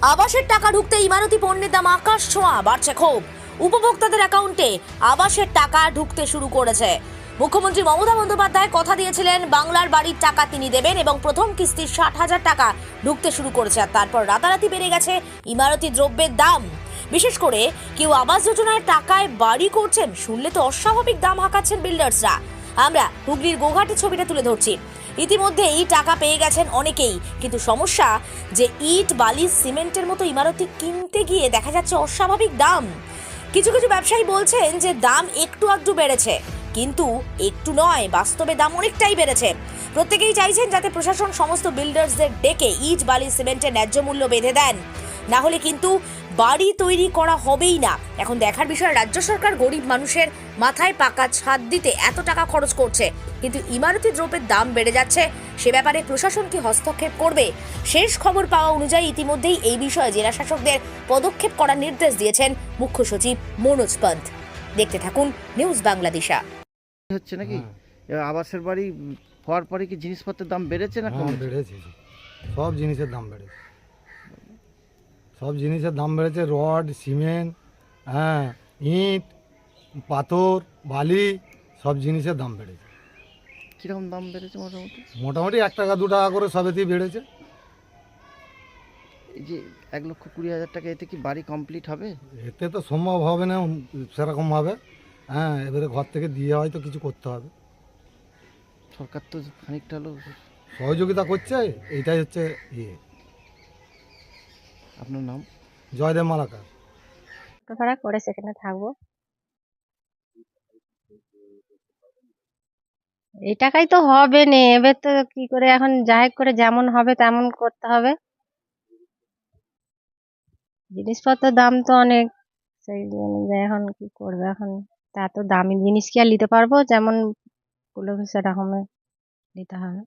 আবাসের টাকা ঢুকতে ইমারতি পণ্যের দাম আকাশ ছোঁয়া, বাড়ছে ক্ষোভ। উপভোক্তাদের অ্যাকাউন্টে আবাসের টাকা ঢুকতে শুরু করেছে। মুখ্যমন্ত্রী মমতা বন্দ্যোপাধ্যায় কথা দিয়েছিলেন বাংলার বাড়ির টাকা তিনি দেবেন এবং প্রথম কিস্তির 60,000 টাকা ঢুকতে শুরু করেছে। আর তারপর রাতারাতি বেড়ে গেছে ইমারতি দ্রব্যের দাম। বিশেষ করে কেউ আবাস যোজনার টাকায় বাড়ি করছেন শুনলে তো অস্বাভাবিক দাম হাঁকাচ্ছেন বিল্ডার্সরা। আমরা হুগলির গোঘাটের ছবিটা তুলে ধরছি। ইতিমধ্যেই টাকা পেয়ে গেছেন অনেকেই, কিন্তু সমস্যা যে ইট, বালি, সিমেন্টের মতো ইমারতি কিনতে গিয়ে দেখা যাচ্ছে অস্বাভাবিক দাম। কিছু কিছু ব্যবসায়ী বলছেন যে দাম একটু আধটু বেড়েছে, কিন্তু একটু নয়, বাস্তবে দাম অনেকটাই বেড়েছে। প্রত্যেকেই চাইছেন যাতে প্রশাসন সমস্ত বিল্ডার্সদের ডেকে ইট, বালি, সিমেন্টের ন্যায্য মূল্য বেঁধে দেন, না হলে কিন্তু বাড়ি তৈরি করা হবেই না। এখন দেখার বিষয়, রাজ্য সরকার গরিব মানুষের মাথায় পাকা ছাদ দিতে এত টাকা খরচ করছে, কিন্তু ইমারতি দ্রব্যের দাম বেড়ে যাচ্ছে। সে ব্যাপারে প্রশাসন কি হস্তক্ষেপ করবে? শেষ খবর পাওয়া অনুযায়ী ইতিমধ্যেই এই বিষয়ে জেলা শাসকদের পদক্ষেপ করার নির্দেশ দিয়েছেন মুখ্য সচিব মনোজ পন্থ। দেখতে থাকুন নিউজ বাংলাদেশা। হচ্ছে নাকি এবার আবাসের বাড়ি হওয়ার পরে কি জিনিসপত্রের দাম বেড়েছে না কমেছে? বেড়েছে, সব জিনিসের দাম বেড়েছে। সব জিনিসের দাম বেড়েছে, রড, সিমেন্ট, ইট, পাথর, বালি, সব জিনিসের দাম বেড়েছে। কিরকম দাম বেড়েছে মোটামুটি? মোটামুটি 1 টাকা 2 টাকা করে সবেতেই বেড়েছে। এই যে 1,20,000 টাকা, এতে কি বাড়ি কমপ্লিট হবে? এতে তো সম্ভব হবে না সেরকমভাবে। এবারে ঘর থেকে দিয়ে হয়তো কিছু করতে হবে। সরকার তো খানিকটা হলেও সহযোগিতা করছে, এইটাই হচ্ছে ইয়ে। আপনার নাম? জয়দেব মালাকার। ভাড়া করে সেখানে থাকবো। এই টাকাই তো হবে না, এবার তো কি করে, এখন যাই করে যেমন হবে তেমন করতে হবে। জিনিসপত্রের দাম তো অনেক, সেই অনুযায়ী এখন কি করবে। এখন তা তো দামি জিনিস কি আর নিতে পারবো, যেমন কুলোবে সেরকমের নিতে হবে।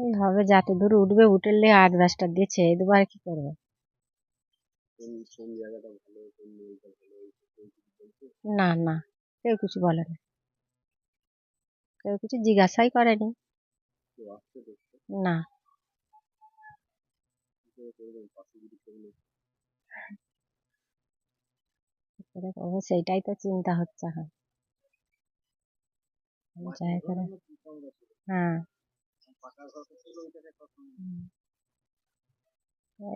এই হবে, যাতে দূর উঠবে, উঠলে 8-10টা দিয়ে ছেড়ে দেবো, আর কি করবো। না না, কেউ কিছু বলেনি, কেউ কিছু জিজ্ঞাসাই করেনি। না, কি করে করবো সেইটাই তো চিন্তা হচ্ছে এখন। যাই করে, হ্যাঁ,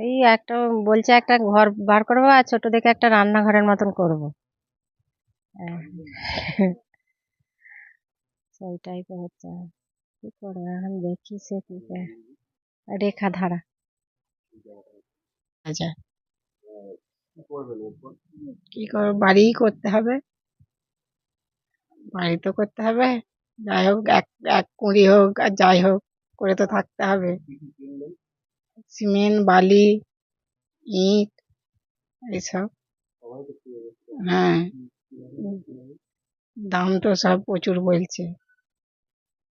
এই একটা বলছে একটা ঘর বার করবো আর ছোট দেখে একটা রান্নাঘরের মতন করবো। সেইটাই তো হচ্ছে, কি করবো এখন, দেখি সে কি করে। রেখা ধারা। আচ্ছা, কি করবো, বাড়ি করতে হবে, বাড়ি তো করতে হবে। যাই হোক, এক এক কুঁড়ি হোক আর যাই হোক করে তো থাকতে হবে। সিমেন্ট, বালি, ইট, এইসব। হ্যাঁ, দাম তো সব প্রচুর বলছে।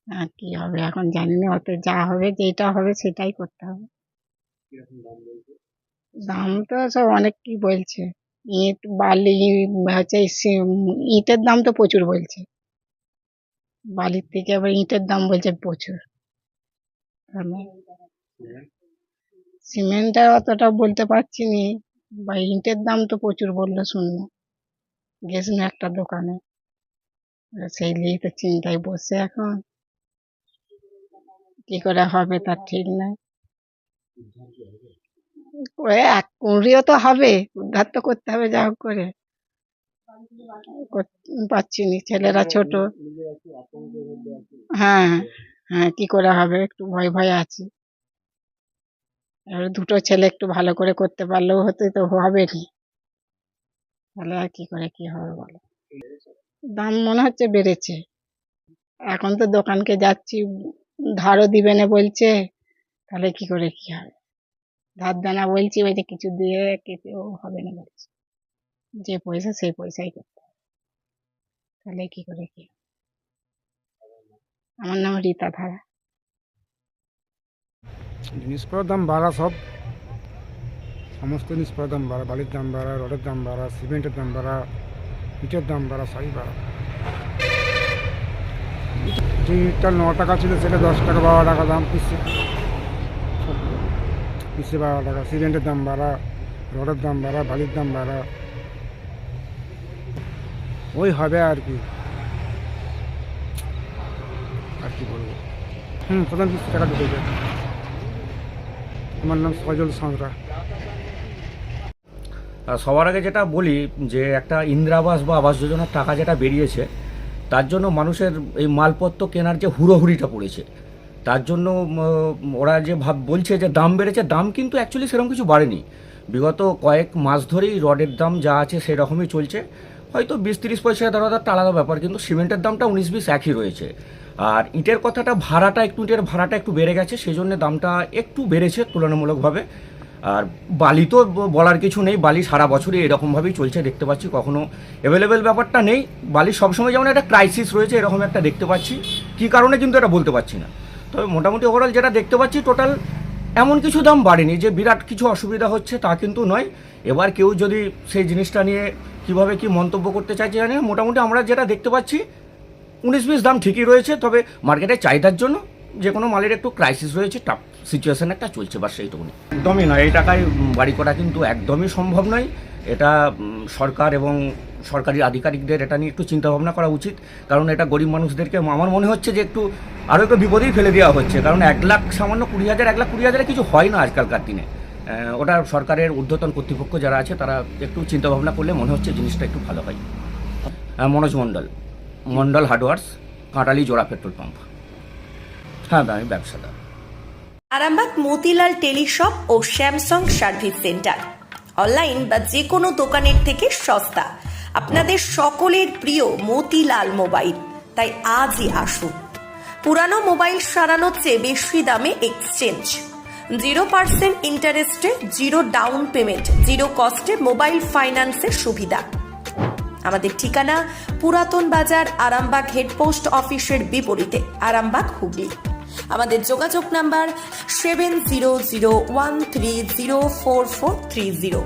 আর কি হবে এখন জানি না, অত যা হবে, যেটা হবে সেটাই করতে হবে। দাম তো সব অনেক কি বলছে, ইট, বালি, হচ্ছে ইটের দাম তো প্রচুর বলছে, বালির থেকে আবার ইটের দাম বলছে প্রচুর। সিমেন্টের অতটা বলতে পারছি নি, বা ইটের দাম তো প্রচুর বললো শুনলো, গেছিলাম একটা দোকানে, সেই নিয়ে তো চিন্তায় বসে এখন, কি করে হবে তার ঠিক নাই। ওই এক কুঁড়িও তো হবে, উদ্ধার তো করতে হবে যা হোক করে, পাচ্ছি নি, ছেলেরা ছোট। হ্যাঁ হ্যাঁ, কি করে হবে, একটু ভয় ভয় আছি। এবার দুটো ছেলে একটু ভালো করে করতে পারলেও হতে তো হবে নি, তাহলে আর কি করে কি হবে বলো। দাম মনে হচ্ছে বেড়েছে। এখন তো দোকানকে যাচ্ছি, ধারও দিবে না বলছে, তাহলে কি করে কি হবে। ধার দেনা বলছি, ওই যে কিছু দিয়ে কিছু হবে না বলছে, যে পয়সা সেই পয়সাই করতে হবে, তাহলে কি করে কি হবে। আমার নাম রীতা ধারা। জিনিসপত্রের দাম বাড়া, সমস্ত জিনিসপত্রের দাম বাড়া, বালির দাম বাড়া, রডের দাম বাড়া, সিমেন্টের দাম বাড়া, ইটের দাম বাড়া, সবই বাড়া। যে ইটটা 9 টাকা ছিল সেটা 10 টাকা 12 টাকা দাম পিসে 12 টাকা। সিমেন্টের দাম বাড়া, রডের দাম বাড়া, বালির দাম বাড়া, ওই হবে আর কি বলবো। প্রধান কিস্তি টাকা ঢুকেছে। আমার নাম সজল সাঁতরা। আর সবার আগে যেটা বলি যে একটা ইন্দিরা আবাস বা আবাস যোজনার টাকা যেটা বেরিয়েছে তার জন্য মানুষের এই মালপত্র কেনার যে হুড়োহুড়িটা পড়েছে, তার জন্য ওরা যে বলছে যে দাম বেড়েছে, দাম কিন্তু অ্যাকচুয়ালি সেরকম কিছু বাড়েনি। বিগত কয়েক মাস ধরেই রডের দাম যা আছে সেরকমই চলছে, হয়তো 20-30 পয়সা ধরা একটা আলাদা ব্যাপার, কিন্তু সিমেন্টের দামটা 19-20 একই রয়েছে। আর ইটের কথাটা ইটের ভাড়াটা একটু বেড়ে গেছে, সেই জন্য দামটা একটু বেড়েছে তুলনামূলকভাবে। আর বালি তো বলার কিছু নেই, বালি সারা বছরই এরকমভাবেই চলছে দেখতে পাচ্ছি, কখনো অ্যাভেলেবেল ব্যাপারটা নেই। বালি সবসময় যেমন একটা ক্রাইসিস রয়েছে এরকম একটা দেখতে পাচ্ছি, কী কারণে কিন্তু এটা বলতে পারছি না। তবে মোটামুটি ওভারঅল যেটা দেখতে পাচ্ছি টোটাল এমন কিছু দাম বাড়েনি যে বিরাট কিছু অসুবিধা হচ্ছে তা কিন্তু নয়। এবার কেউ যদি সেই জিনিসটা নিয়ে কীভাবে কি মন্তব্য করতে চাইছে জানি না, মোটামুটি আমরা যেটা দেখতে পাচ্ছি 19-20 দাম ঠিকই রয়েছে। তবে মার্কেটের চাহিদার জন্য যে কোনো মালের একটু ক্রাইসিস রয়েছে, টাফ সিচুয়েশন একটা চলছে, বা সেইটুকুনি। একদমই নয়, এই টাকায় বাড়ি করা কিন্তু একদমই সম্ভব নয়। এটা সরকার এবং সরকারি আধিকারিকদের এটা নিয়ে একটু চিন্তাভাবনা করা উচিত, কারণ এটা গরিব মানুষদেরকে আমার মনে হচ্ছে যে আরও একটু বিপদেই ফেলে দেওয়া হচ্ছে। কারণ 1 লাখ সামান্য 20,000, 1,20,000 কিছু হয় না আজকালকার দিনে। ওটা সরকারের ঊর্ধ্বতন কর্তৃপক্ষ যারা আছে তারা একটু চিন্তাভাবনা করলে মনে হচ্ছে জিনিসটা একটু ভালো হয়। মনোজ মণ্ডল হার্ডওয়ার্স, কাঁটালি জোড়া পেট্রোল পাম্প। হ্যাঁ, আমি ব্যবসাদার। আরামবাগ মতিলাল টেলিশপ ও স্যামসাং সার্ভিস সেন্টার, অনলাইন বা যে কোনো দোকানের থেকে সস্তা। আপনাদের সকলের প্রিয় মতিলাল মোবাইল, তাই আজই আসুন। পুরানো মোবাইল সারানোর চেয়ে বেশি দামে এক্সচেঞ্জ, 0% ইন্টারেস্টে, 0 ডাউন পেমেন্ট, 0 কস্টে মোবাইল ফাইন্যান্সের সুবিধা। আমাদের ঠিকানা পুরাতন বাজার, আরামবাগ হেডপোস্ট অফিসের বিপরীতে, আরামবাগ, হুগলি। আমাদের যোগাযোগ নাম্বার 7001304430।